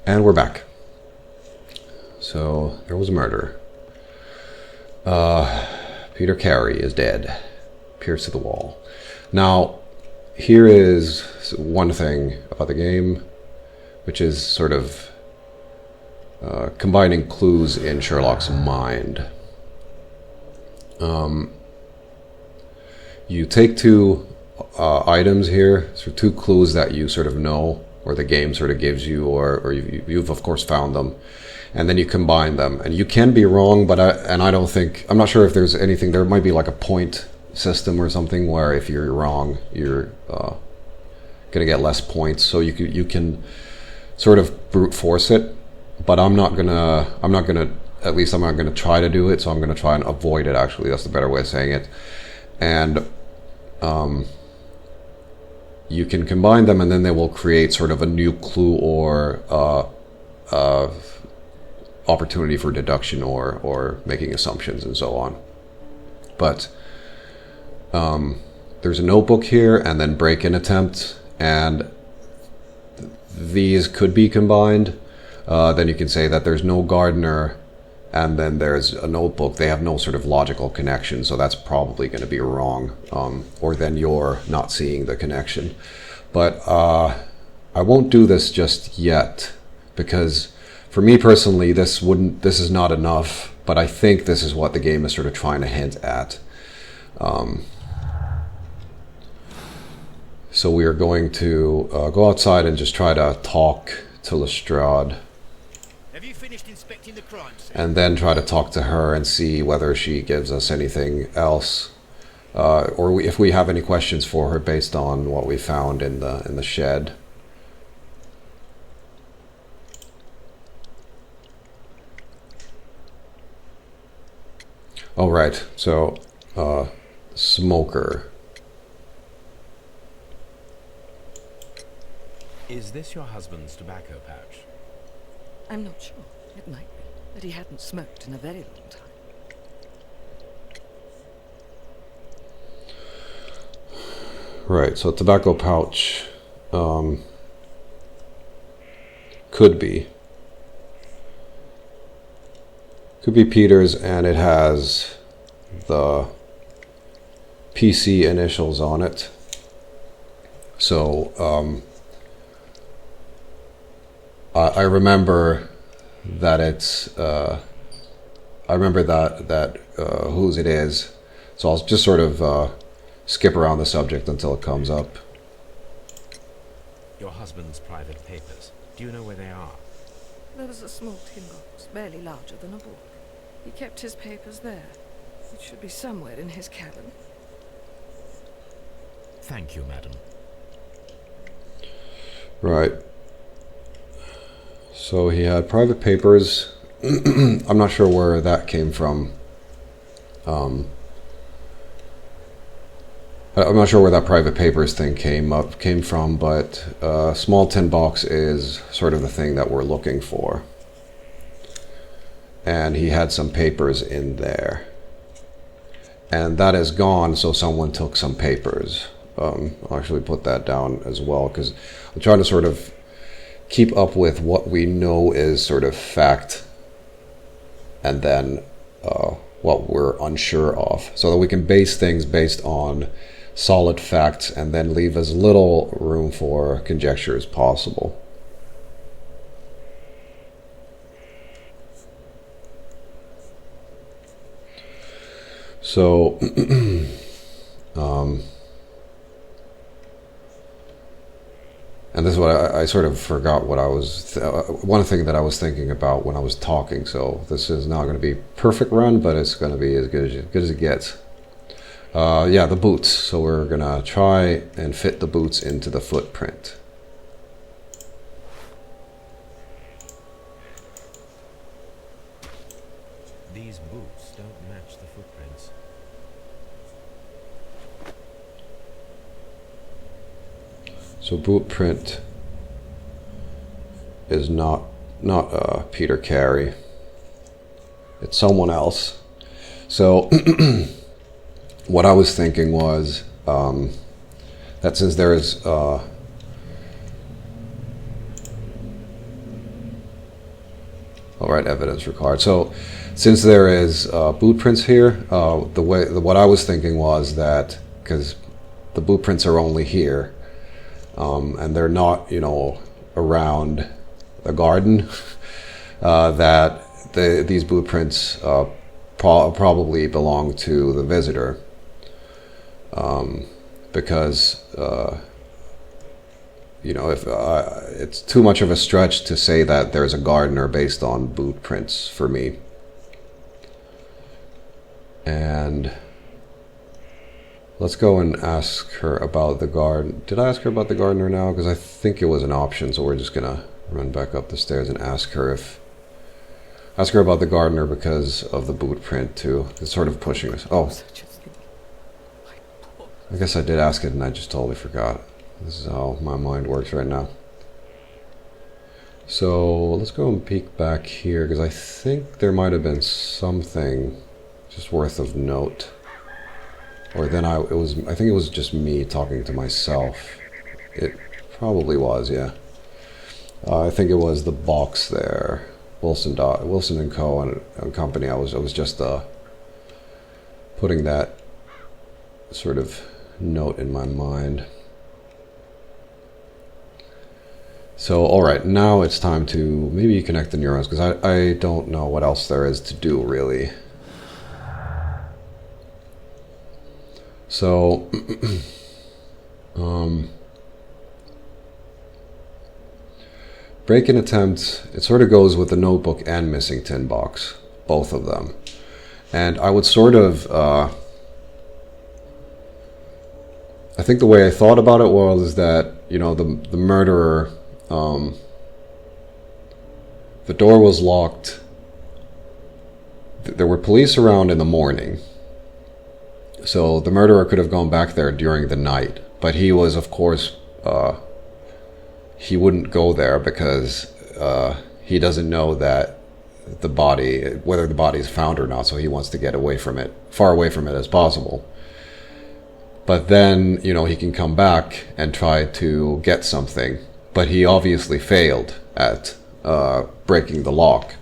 And we're back. So, there was a murder. Peter Carey is dead. Pierced to the wall. Now, here is one thing about the game, which is sort of combining clues in Sherlock's mind. You take two items here, so two clues that you sort of know, or the game sort of gives you, or you've of course found them, and then you combine them. And you can be wrong, but I'm not sure if there's anything. There might be like a point system or something where if you're wrong, you're gonna get less points. So you can sort of brute force it, but I'm not gonna try to do it. So I'm gonna try and avoid it. Actually, that's the better way of saying it. And you can combine them, and then they will create sort of a new clue or opportunity for deduction or making assumptions and so on. But there's a notebook here, and then break-in attempt, and these could be combined. Then you can say that there's no gardener, and then there's a notebook. They have no sort of logical connection, so that's probably going to be wrong. Or then you're not seeing the connection. But I won't do this just yet, because for me personally, this is not enough. But I think this is what the game is sort of trying to hint at. So we are going to go outside and just try to talk to Lestrade. Have you finished inspecting the crime scene? And then try to talk to her and see whether she gives us anything else, or if we have any questions for her based on what we found in the shed. All right, so smoker. Is this your husband's tobacco pouch? I'm not sure. It might be, but he hadn't smoked in a very long time. Right, so tobacco pouch could be Peter's, and it has the PC initials on it. So I remember that it's I remember that whose it is, so I'll just sort of skip around the subject until it comes up. Your husband's private papers. Do you know where they are? There was a small tin box, barely larger than a book. He kept his papers there. It should be somewhere in his cabin. Thank you, madam. Right. So he had private papers. I'm not sure where that came from. I'm not sure where that private papers thing came from, but small tin box is sort of the thing that we're looking for. And he had some papers in there. And that is gone, so someone took some papers. I'll actually put that down as well, because I'm trying to sort of keep up with what we know is sort of fact, and then what we're unsure of, so that we can base things based on solid facts and then leave as little room for conjecture as possible. So and this is what I sort of forgot what I was one thing that I was thinking about when I was talking. So this is not going to be perfect run, but it's going to be as good as it gets. Yeah, the boots. So we're going to try and fit the boots into the footprint. These boots don't match the footprints. So boot print is not Peter Carey. It's someone else. So what I was thinking was that since there is All right, evidence required. So, since there is boot prints here, what I was thinking was that because the boot prints are only here, and they're not, around the garden, that these boot prints probably belong to the visitor, because if it's too much of a stretch to say that there's a gardener based on boot prints for me. And let's go and ask her about the garden. Did I ask her about the gardener now? Because I think it was an option, so we're just gonna run back up the stairs and ask her about the gardener because of the boot print too. It's sort of pushing us. Oh, I guess I did ask it and I just totally forgot. This is how my mind works right now. So let's go and peek back here because I think there might have been something just worth of note. Or then I think it was just me talking to myself. It probably was, yeah. I think it was the box there, Wilson and Co. and Company. I was just putting that sort of note in my mind. So, all right, now it's time to maybe connect the neurons because I don't know what else there is to do really. So, break-in attempt, it sort of goes with the notebook and missing tin box, both of them. And I would sort of, I think the way I thought about it was that, the murderer, the door was locked. There were police around in the morning. So the murderer could have gone back there during the night, but he was, of course, he wouldn't go there because he doesn't know that whether the body is found or not, so he wants to get away from it, far away from it as possible. But then, he can come back and try to get something, but he obviously failed at breaking the lock.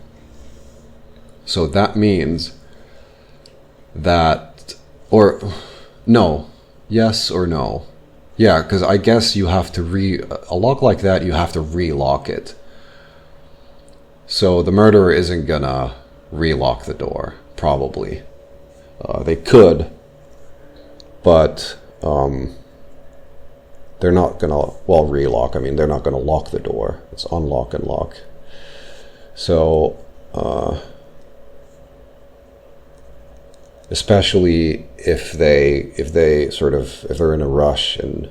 So that means that, or no, yes or no. Yeah, because I guess you have to a lock like that, you have to re-lock it. So the murderer isn't gonna re-lock the door, probably. They could, but they're not gonna, re-lock. I mean, they're not gonna lock the door. It's unlock and lock. So, especially if they're in a rush and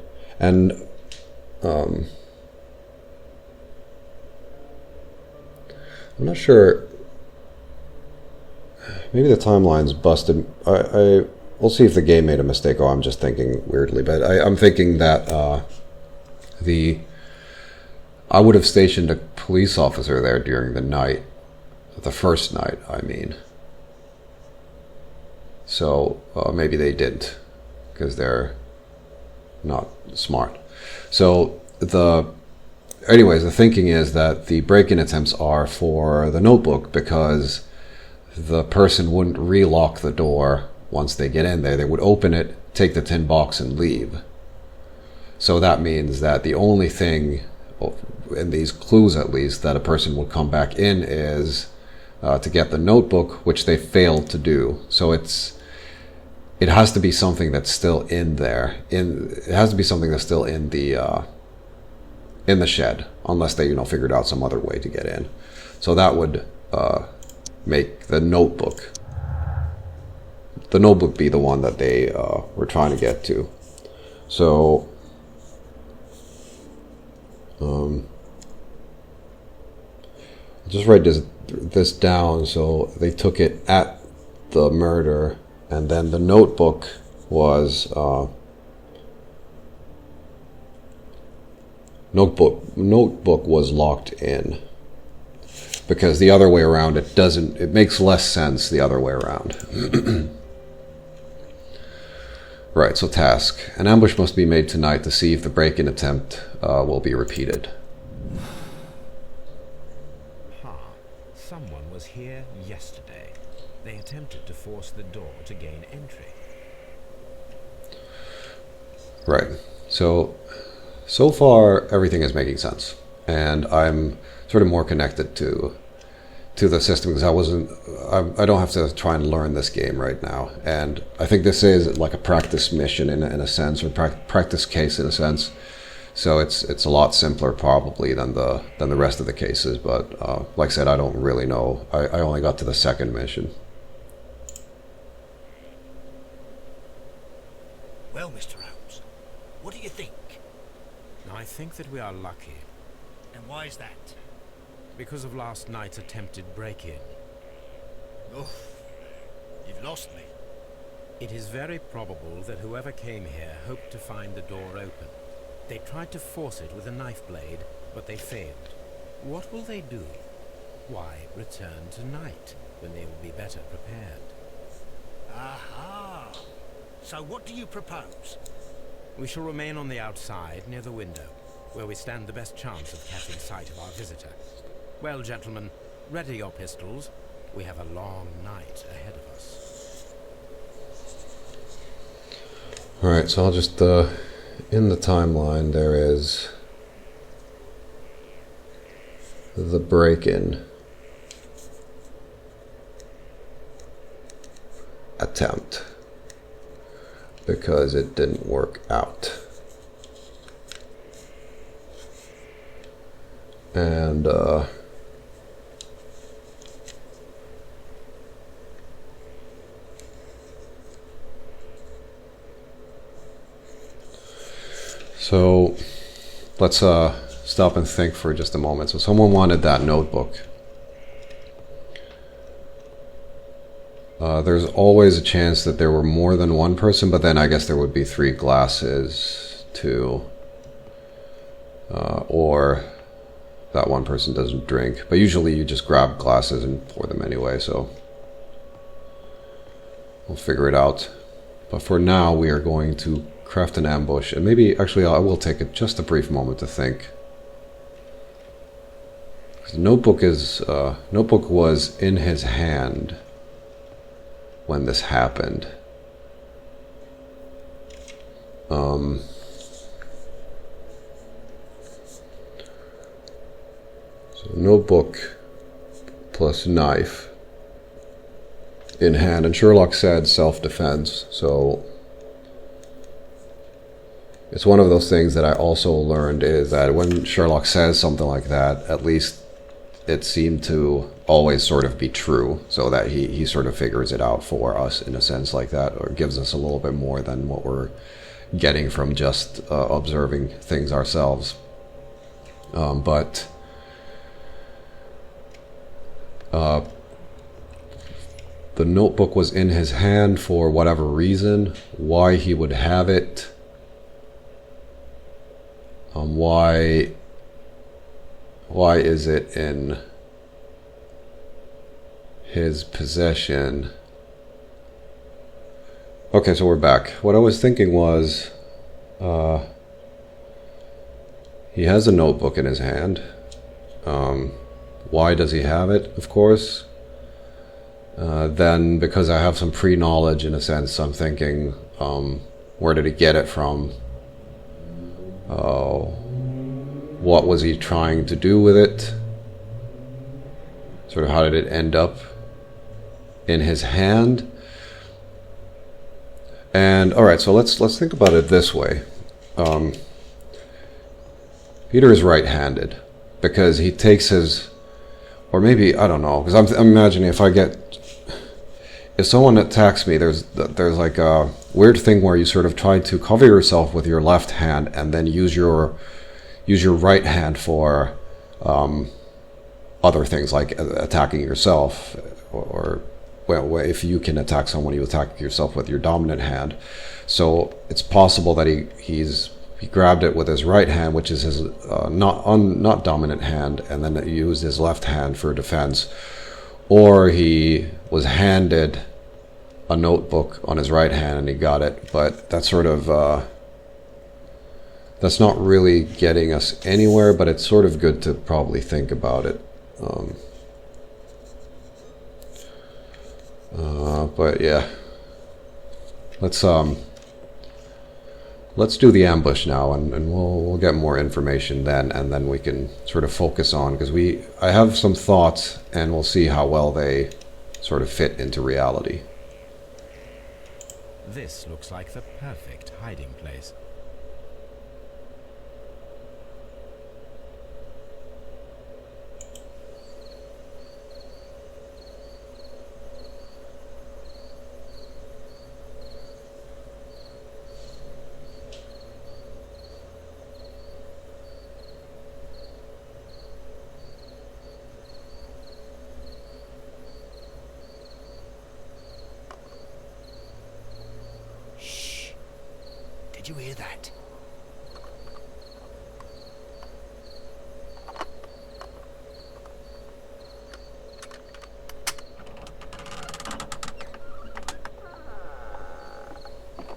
I'm not sure, maybe the timeline's busted. We'll see if the game made a mistake, or I'm just thinking weirdly, but I'm thinking that I would have stationed a police officer there during the night, the first night, I mean. So maybe they didn't, because they're not smart. So anyways, the thinking is that the break-in attempts are for the notebook, because the person wouldn't re-lock the door once they get in there. They would open it, take the tin box, and leave. So that means that the only thing, in these clues at least, that a person would come back in is to get the notebook, which they failed to do. So it has to be something that's still in there. It has to be something that's still in the shed, unless they figured out some other way to get in. So that would make the notebook be the one that they were trying to get to. So I'll just write this down. So they took it at the murder, and then the notebook was locked in, because the other way around it makes less sense the other way around. Right, so task. An ambush must be made tonight to see if the break-in attempt will be repeated. Someone was here yesterday. They attempted to force the door to gain entry. Right. So far everything is making sense, and I'm sort of more connected to the system because I don't have to try and learn this game right now, and I think this is like a practice mission in a sense, or practice case in a sense. So it's a lot simpler probably than the rest of the cases, but like I said, I don't really know. I only got to the second mission. Well, Mr. Holmes, what do you think? I think that we are lucky, And why is that? because of last night's attempted break-in. Oh, you've lost me. It is very probable that whoever came here hoped to find the door open. They tried to force it with a knife blade, but they failed. What will they do? Why, return tonight, when they will be better prepared. Aha! So what do you propose? We shall remain on the outside, near the window, where we stand the best chance of catching sight of our visitor. Well, gentlemen, ready your pistols. We have a long night ahead of us. Alright, so I'll just, in the timeline there is the break-in attempt, because it didn't work out. And, so let's stop and think for just a moment. So someone wanted that notebook. There's always a chance that there were more than one person, but then I guess there would be 3 glasses too. Or that one person doesn't drink. But usually you just grab glasses and pour them anyway, so we'll figure it out. But for now we are going to craft an ambush, and maybe actually I will take just a brief moment to think. The notebook was in his hand when this happened. So notebook plus knife in hand, and Sherlock said self-defense, so it's one of those things that I also learned is that when Sherlock says something like that, at least it seemed to always sort of be true, so that he sort of figures it out for us in a sense like that, or gives us a little bit more than what we're getting from just observing things ourselves. But the notebook was in his hand for whatever reason. Why he would have it, why is it in his possession? Okay, so we're back. What I was thinking was, he has a notebook in his hand. Why does he have it? Of course. Then, because I have some pre-knowledge in a sense, I'm thinking, where did he get it from? What was he trying to do with it? Sort of how did it end up in his hand? And alright, so let's think about it this way. Peter is right-handed because he takes his, or maybe, I don't know, because I'm imagining if someone attacks me, there's like a weird thing where you sort of try to cover yourself with your left hand and then use your right hand for other things like attacking yourself, or well, if you can attack someone, you attack yourself with your dominant hand. So it's possible that he grabbed it with his right hand, which is his not dominant hand, and then he used his left hand for defense, or he was handed a notebook on his right hand and he got it. But that's sort of that's not really getting us anywhere, but it's sort of good to probably think about it. But yeah, let's do the ambush now, and we'll get more information then, and then we can sort of focus on, because I have some thoughts, and we'll see how well they sort of fit into reality. This looks like the perfect hiding place. Did you hear that?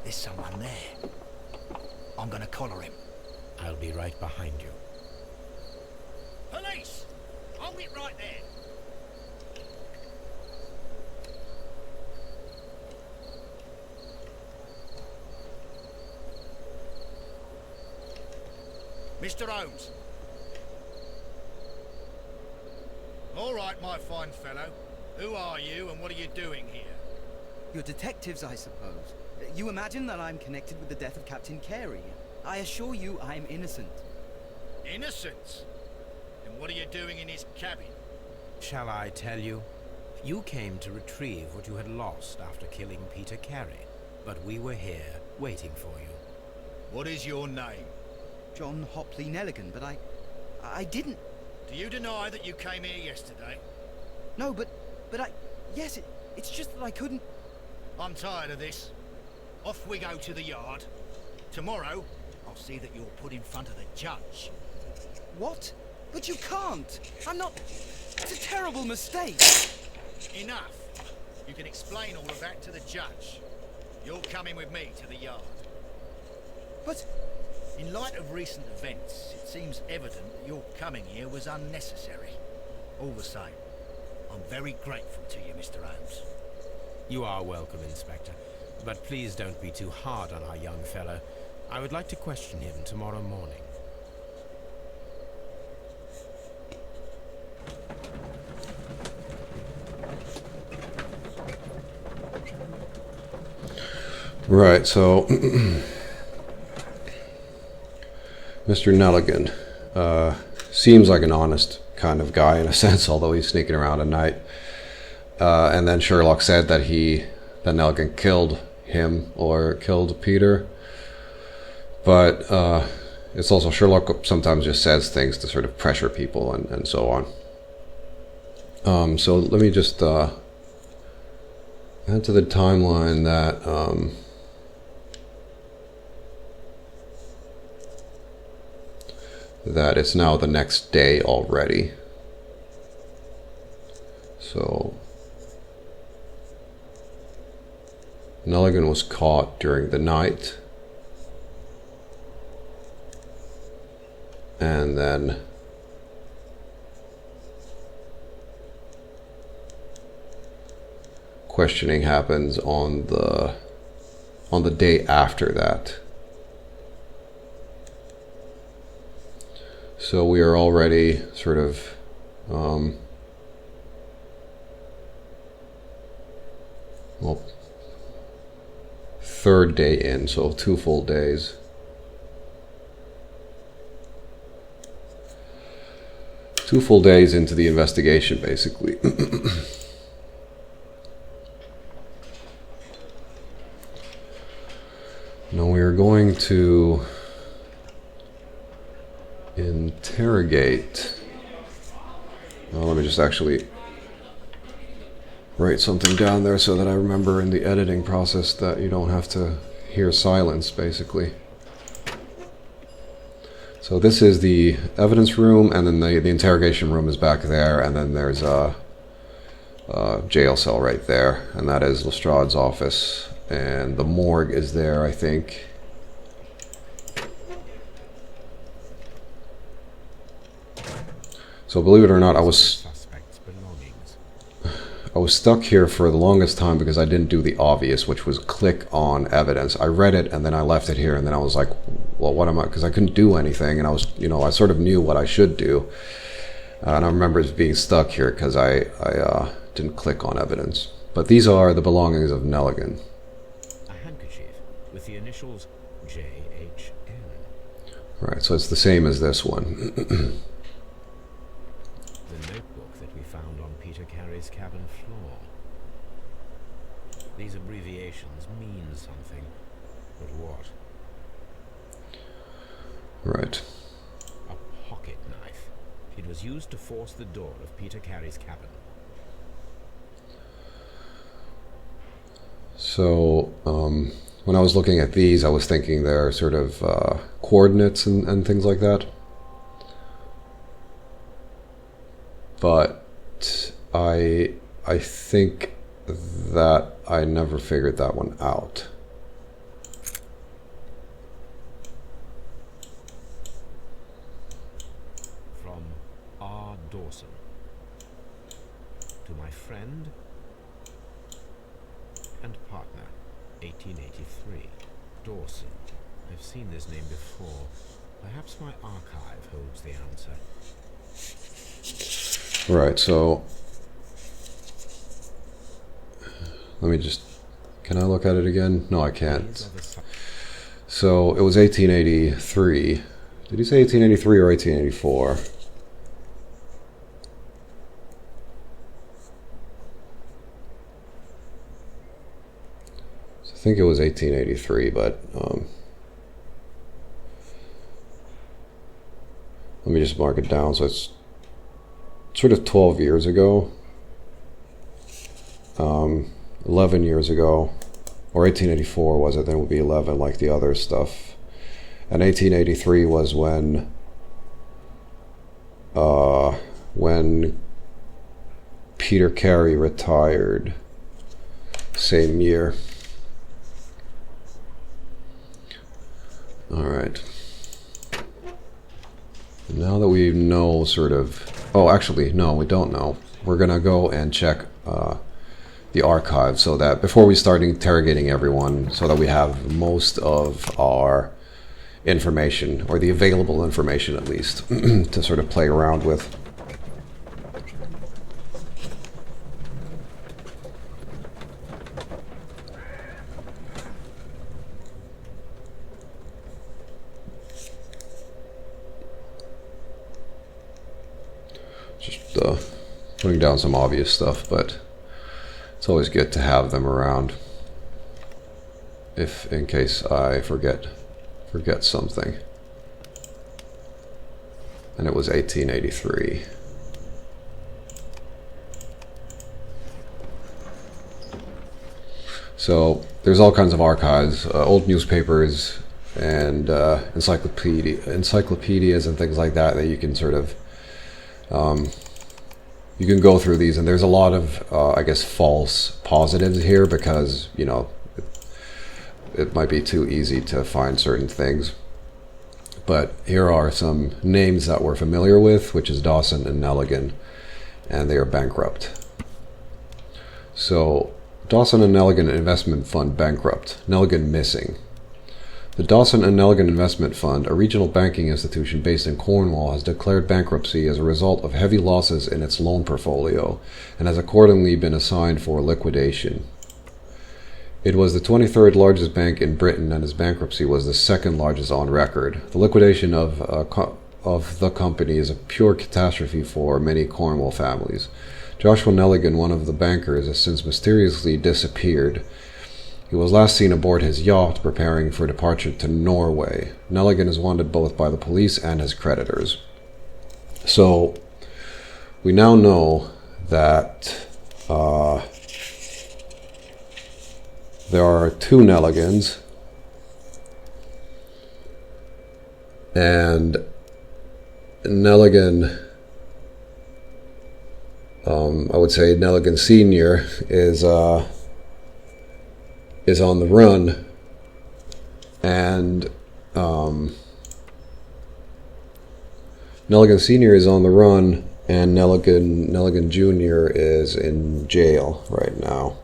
There's someone there. I'm gonna collar him. I'll be right behind you. Police! Hold it right there. Mr. Holmes. All right, my fine fellow. Who are you and what are you doing here? You're detectives, I suppose. You imagine that I'm connected with the death of Captain Carey. I assure you I'm innocent. Innocent? And what are you doing in his cabin? Shall I tell you? You came to retrieve what you had lost after killing Peter Carey, but we were here waiting for you. What is your name? John Hopley Nelligan, but I didn't... Do you deny that you came here yesterday? No, but yes, it's just that I couldn't... I'm tired of this. Off we go to the yard. Tomorrow, I'll see that you're put in front of the judge. What? But you can't! I'm not... It's a terrible mistake! Enough! You can explain all of that to the judge. You're coming with me to the yard. But... In light of recent events, it seems evident that your coming here was unnecessary. All the same, I'm very grateful to you, Mr. Holmes. You are welcome, Inspector. But please don't be too hard on our young fellow. I would like to question him tomorrow morning. Right, so Mr. Nelligan seems like an honest kind of guy in a sense, although he's sneaking around at night. And then Sherlock said that that Nelligan killed him or killed Peter. But it's also Sherlock sometimes just says things to sort of pressure people and so on. So let me just add to the timeline that that it's now the next day already. So Nelligan was caught during the night, and then questioning happens on the day after that. So we are already sort of well, third day in, so 2 full days. Two full days into the investigation, basically. Now we are going to interrogate. Well, let me just actually write something down there so that I remember in the editing process that you don't have to hear silence, basically. So this is the evidence room, and then the interrogation room is back there, and then there's a jail cell right there, and that is Lestrade's office, and the morgue is there, I think. So believe it or not, I was was stuck here for the longest time because I didn't do the obvious, which was click on evidence. I read it and then I left it here, and then I was like, well, what am I, because I couldn't do anything, and I was, I sort of knew what I should do. And I remember being stuck here because I didn't click on evidence. But these are the belongings of Nelligan. A handkerchief with the initials J.H.N. Right, so it's the same as this one. The notebook that we found on Peter Carey's cabin floor. These abbreviations mean something, but what? Right. A pocket knife. It was used to force the door of Peter Carey's cabin. So, when I was looking at these, I was thinking they're sort of coordinates and things like that. But I think that I never figured that one out. From R. Dawson. To my friend and partner, 1883. Dawson. I've seen this name before. Perhaps my archive holds the answer. Right, so let me just, can I look at it again? No, I can't. So it was 1883. Did he say 1883 or 1884? So I think it was 1883, but let me just mark it down. So it's sort of 12 years ago, 11 years ago, or 1884 was it, then it would be 11 like the other stuff. And 1883 was when Peter Carey retired, same year. All right. Now that we know sort of, oh, actually, no, we don't know. We're going to go and check the archive so that before we start interrogating everyone, so that we have most of our information, or the available information at least, to sort of play around with. Just putting down some obvious stuff, but it's always good to have them around, if in case I forget something. And it was 1883. So there's all kinds of archives, old newspapers and encyclopedias and things like that you can sort of you can go through these, and there's a lot of I guess false positives here because it might be too easy to find certain things. But here are some names that we're familiar with, which is Dawson and Nelligan, and they are bankrupt. So Dawson and Nelligan Investment Fund bankrupt, Nelligan missing. The Dawson and Nelligan Investment Fund, a regional banking institution based in Cornwall, has declared bankruptcy as a result of heavy losses in its loan portfolio and has accordingly been assigned for liquidation. It was the 23rd largest bank in Britain, and its bankruptcy was the second largest on record. The liquidation of the company is a pure catastrophe for many Cornwall families. Joshua Nelligan, one of the bankers, has since mysteriously disappeared. He was last seen aboard his yacht preparing for departure to Norway. Nelligan is wanted both by the police and his creditors. So we now know that there are two Nelligans, and Nelligan, I would say Nelligan Sr. is on the run, and Nelligan Sr. is on the run, and Nelligan Jr. is in jail right now.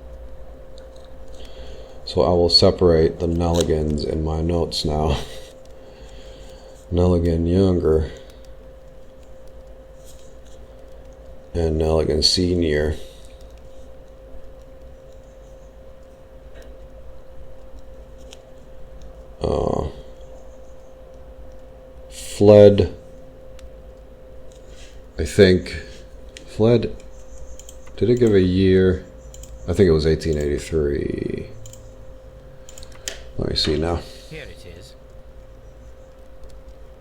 So I will separate the Nelligans in my notes now. Nelligan Younger and Nelligan Senior. Fled, I think, fled, did it give a year? I think it was 1883. Let me see now. Here it is.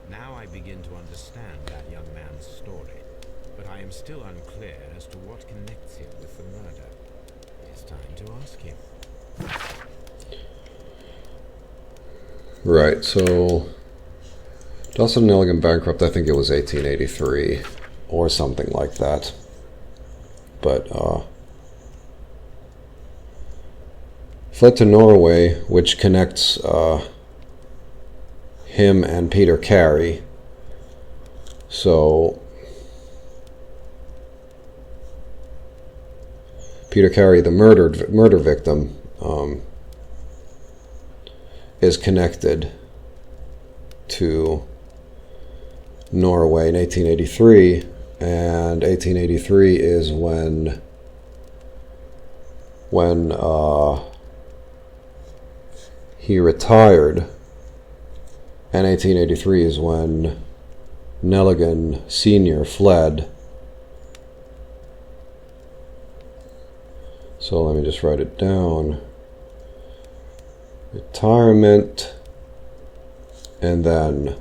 Now I begin to understand that young man's story, but I am still unclear as to what connects him with the murder. It's time to ask him. Right, so Dawson Nelligan bankrupt, I think it was 1883 or something like that. But fled to Norway, which connects him and Peter Carey. So Peter Carey, the murder victim, is connected to Norway in 1883, and 1883 is when he retired, and 1883 is when Nelligan Sr. fled. So let me just write it down. Retirement, and then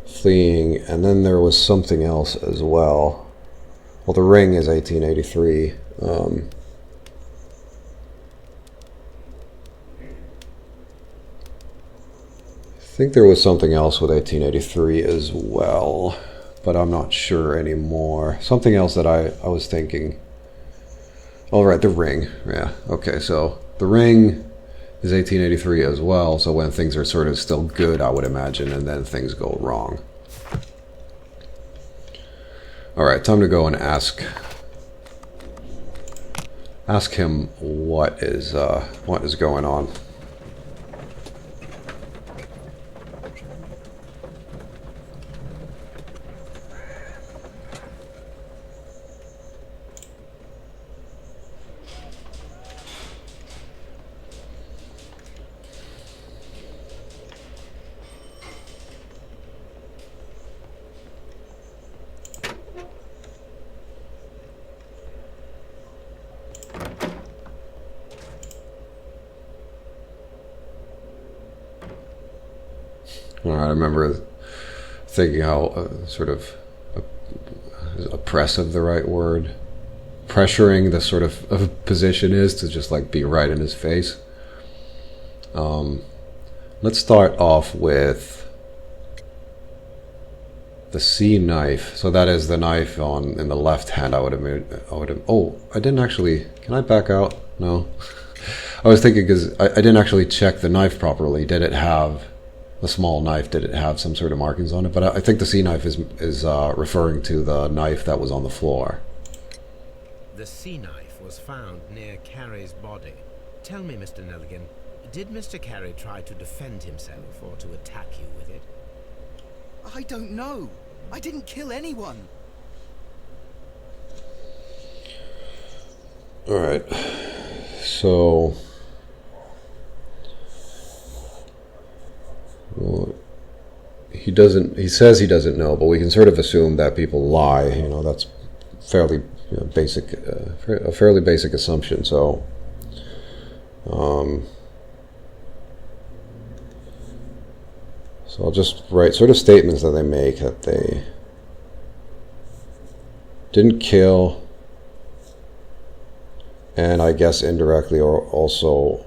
fleeing, and then there was something else as well. Well, the ring is 1883. I think there was something else with 1883 as well, but I'm not sure anymore. Something else that I was thinking. Oh, right, the ring. Yeah, okay, so the ring is 1883 as well, so when things are sort of still good, I would imagine, and then things go wrong. Alright, time to go and ask him what is going on. I remember thinking how sort of is oppressive the right word? Pressuring the sort of position is to just like be right in his face. Let's start off with the C knife. So that is the knife in the left hand. I would have. Oh, I didn't actually. Can I back out? No. I was thinking because I didn't actually check the knife properly. Did it have the small knife? Did it have some sort of markings on it? But I think the C knife is referring to the knife that was on the floor. The sea knife was found near Carey's body. Tell me, Mr. Nelligan, did Mr. Carey try to defend himself or to attack you with it? I don't know. I didn't kill anyone. Alright. So... well, he says he doesn't know, but we can sort of assume that people lie. You know, that's fairly basic, a fairly basic assumption. So, so I'll just write sort of statements that they make that they didn't kill, and I guess indirectly or also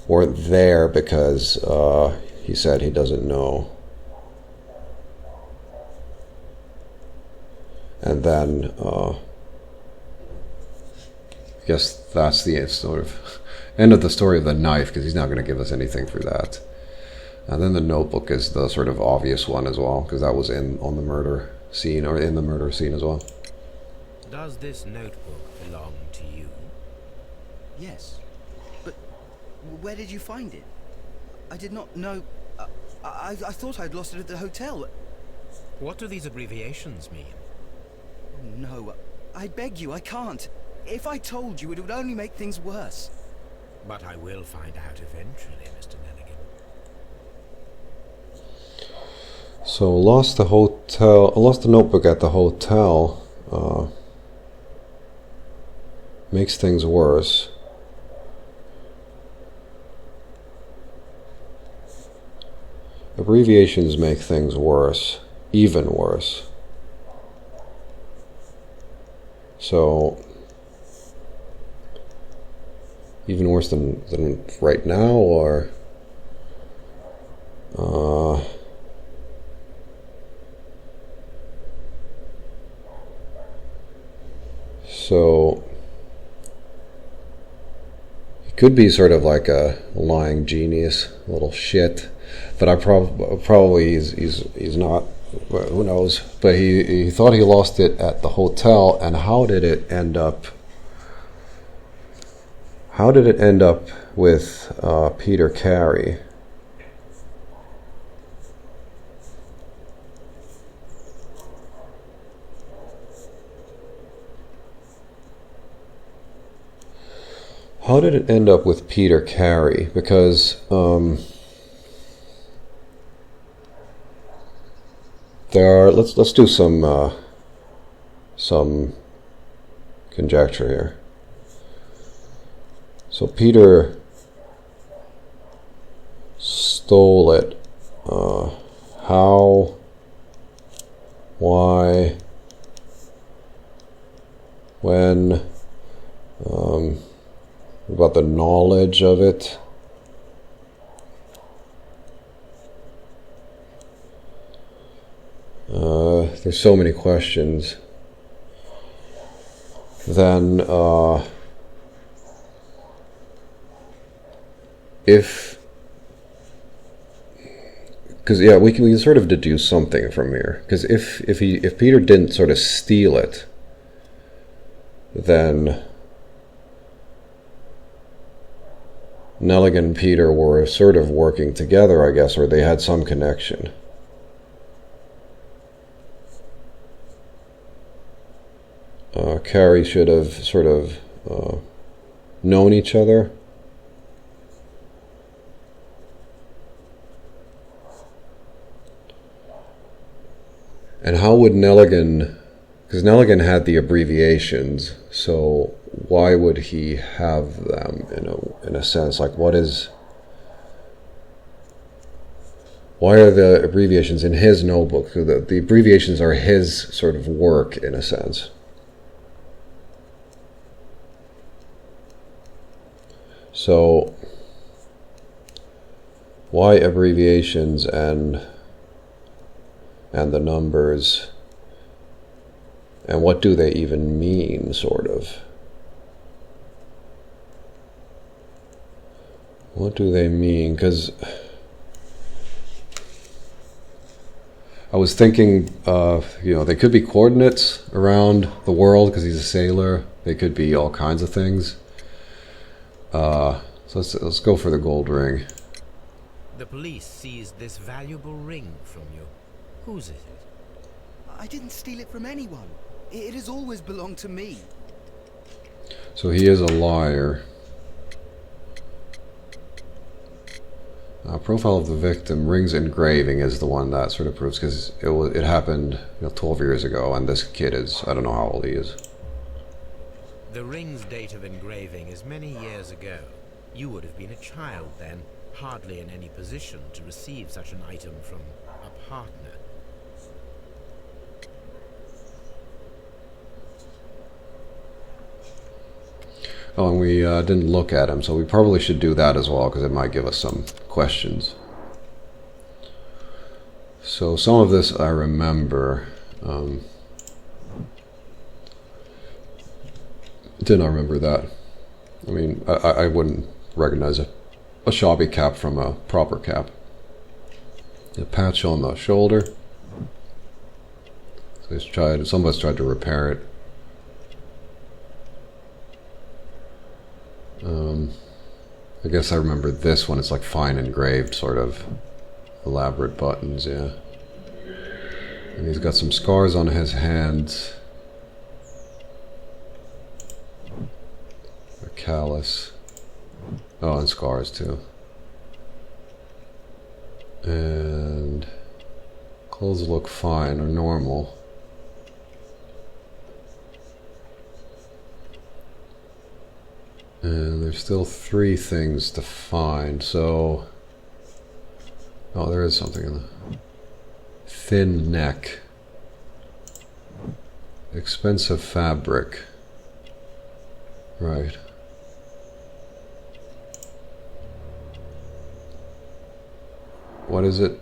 weren't there because he said he doesn't know. And then I guess that's the sort of end of the story of the knife, because he's not going to give us anything for that. And then the notebook is the sort of obvious one as well, because that was on the murder scene, or in the murder scene as well. Does this notebook belong to you? Yes. But where did you find it? I did not know... I thought I'd lost it at the hotel. What do these abbreviations mean? Oh, no, I beg you, I can't. If I told you, it would only make things worse. But I will find out eventually, Mr. Nelligan. So lost the notebook at the hotel. Makes things worse. Abbreviations make things worse, even worse. So, even worse than right now, or so he could be sort of like a lying genius, little shit. But I probably he's not. Who knows? But he thought he lost it at the hotel, and how did it end up? How did it end up with Peter Carey? How did it end up with Peter Carey? Because there are, let's do some conjecture here. So Peter stole it. How? Why? When? About the knowledge of it. There's so many questions. Then, because yeah, we can sort of deduce something from here. Because if Peter didn't sort of steal it, then Nelligan and Peter were sort of working together, I guess, or they had some connection. Carey should have sort of known each other. And how would Nelligan, because Nelligan had the abbreviations, so why would he have them in a sense? Like, why are the abbreviations in his notebook? So the abbreviations are his sort of work in a sense. So why abbreviations and the numbers, and what do they even mean, sort of? What do they mean? Because I was thinking, they could be coordinates around the world because he's a sailor. They could be all kinds of things. So let's go for the gold ring. The police seized this valuable ring from you. Whose is it? I didn't steal it from anyone. It has always belonged to me. So he is a liar. Profile of the victim, rings engraving is the one that sort of proves, because it happened 12 years ago, and this kid is, I don't know how old he is. The ring's date of engraving is many years ago. You would have been a child then, hardly in any position to receive such an item from a partner. Oh, and we didn't look at him, so we probably should do that as well, because it might give us some questions. So some of this I remember. Did not remember that. I mean, I wouldn't recognize a shabby cap from a proper cap. A patch on the shoulder. So somebody's tried to repair it. I guess I remember this one. It's like fine engraved, sort of elaborate buttons, yeah. And he's got some scars on his hands. A callus. Oh, and scars too. And clothes look fine or normal. And there's still 3 things to find, so... Oh, there is something in the... Thin neck. Expensive fabric. Right. What is it?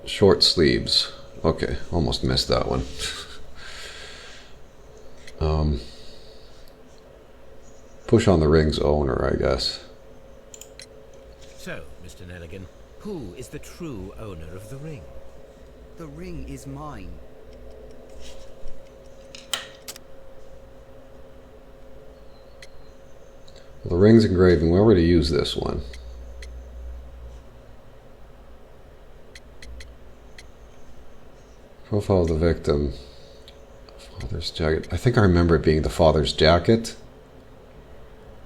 Short sleeves. Okay, almost missed that one. Push on the ring's owner, I guess. So, Mr. Nelligan, who is the true owner of the ring? The ring is mine. The ring's engraving. Where were to use this one? Profile of the victim. Father's jacket. I think I remember it being the father's jacket.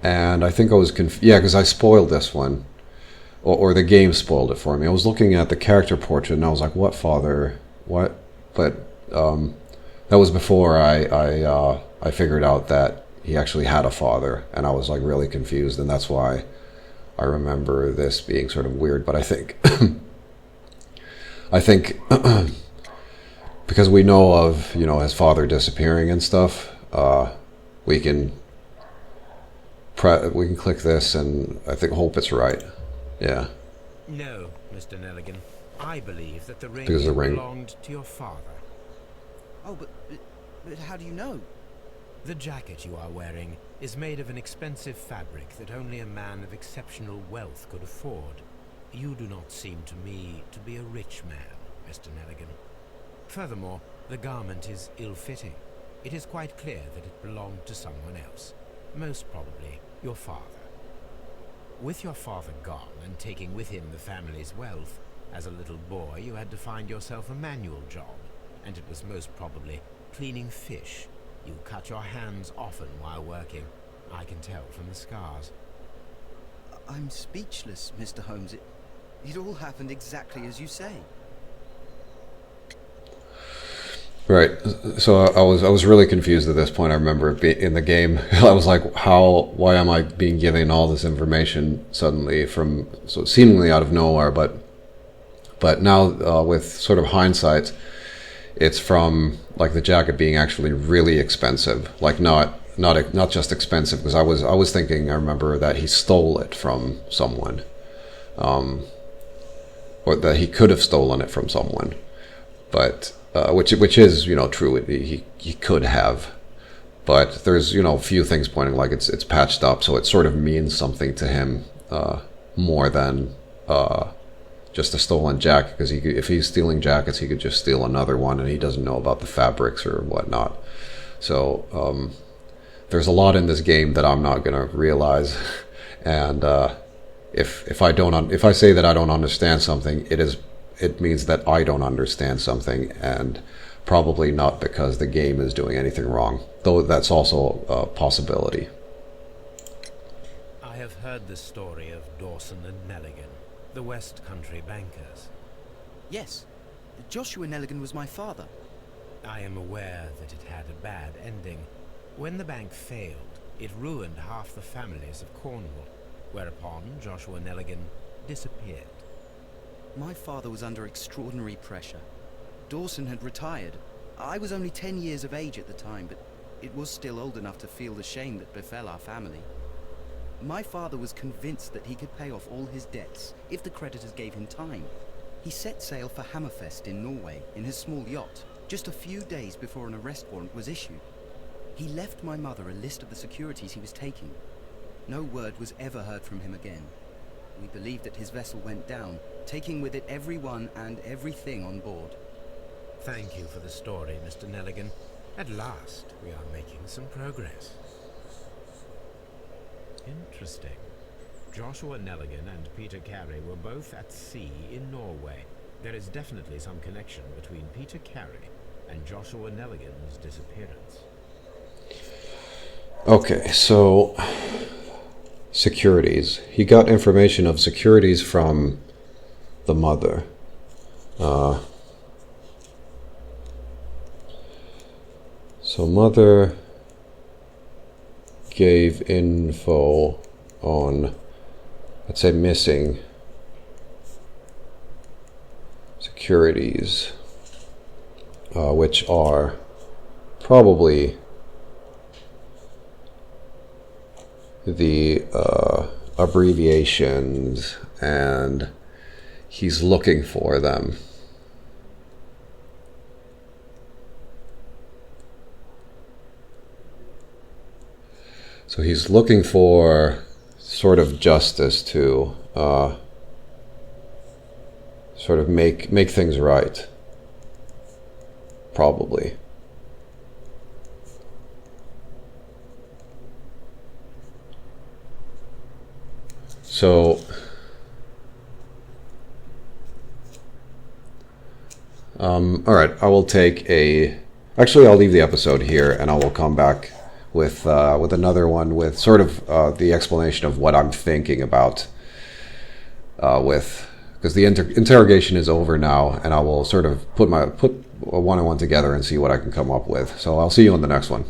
And I think I was yeah, because I spoiled this one. Or the game spoiled it for me. I was looking at the character portrait and I was like, what father? What? But that was before I figured out that he actually had a father. And I was like really confused. And that's why I remember this being sort of weird. But I think... I think... because we know of, you know, his father disappearing and stuff, we can click this and I think hope it's right. Yeah. No, Mr. Nelligan. I believe that the ring belonged to your father. Oh, but how do you know? The jacket you are wearing is made of an expensive fabric that only a man of exceptional wealth could afford. You do not seem to me to be a rich man, Mr. Nelligan. Furthermore, the garment is ill-fitting. It is quite clear that it belonged to someone else, most probably your father. With your father gone and taking with him the family's wealth, as a little boy you had to find yourself a manual job, and it was most probably cleaning fish. You cut your hands often while working. I can tell from the scars. I'm speechless, Mr. Holmes. It all happened exactly as you say. Right. So I was really confused at this point. I remember it in the game. I was like, why am I being given all this information suddenly from so seemingly out of nowhere? But now with sort of hindsight, it's from like the jacket being actually really expensive, like not just expensive, because I was thinking, I remember that he stole it from someone, or that he could have stolen it from someone, but. Which is, you know, true. He could have, but there's, you know, a few things pointing like it's patched up, so it sort of means something to him more than just a stolen jacket. Because if he's stealing jackets, he could just steal another one, and he doesn't know about the fabrics or whatnot. So there's a lot in this game that I'm not gonna realize, and if I say that I don't understand something, it means that I don't understand something, and probably not because the game is doing anything wrong, though that's also a possibility. I have heard the story of Dawson and Nelligan, the West Country bankers. Yes, Joshua Nelligan was my father. I am aware that it had a bad ending. When the bank failed, it ruined half the families of Cornwall, whereupon Joshua Nelligan disappeared. My father was under extraordinary pressure. Dawson had retired. I was only 10 years of age at the time, but it was still old enough to feel the shame that befell our family. My father was convinced that he could pay off all his debts if the creditors gave him time. He set sail for Hammerfest in Norway in his small yacht, just a few days before an arrest warrant was issued. He left my mother a list of the securities he was taking. No word was ever heard from him again. We believe that his vessel went down, taking with it everyone and everything on board. Thank you for the story, Mr. Nelligan. At last, we are making some progress. Interesting. Joshua Nelligan and Peter Carey were both at sea in Norway. There is definitely some connection between Peter Carey and Joshua Nelligan's disappearance. Okay, so securities. He got information of securities from the mother. So mother gave info on, let's say, missing securities, which are probably the abbreviations, and he's looking for them. So he's looking for sort of justice to sort of make things right, probably. So all right, I will take a, actually I'll leave the episode here and I will come back with another one with sort of the explanation of what I'm thinking about because the interrogation is over now, and I will sort of put a one-on-one together and see what I can come up with. So I'll see you on the next one.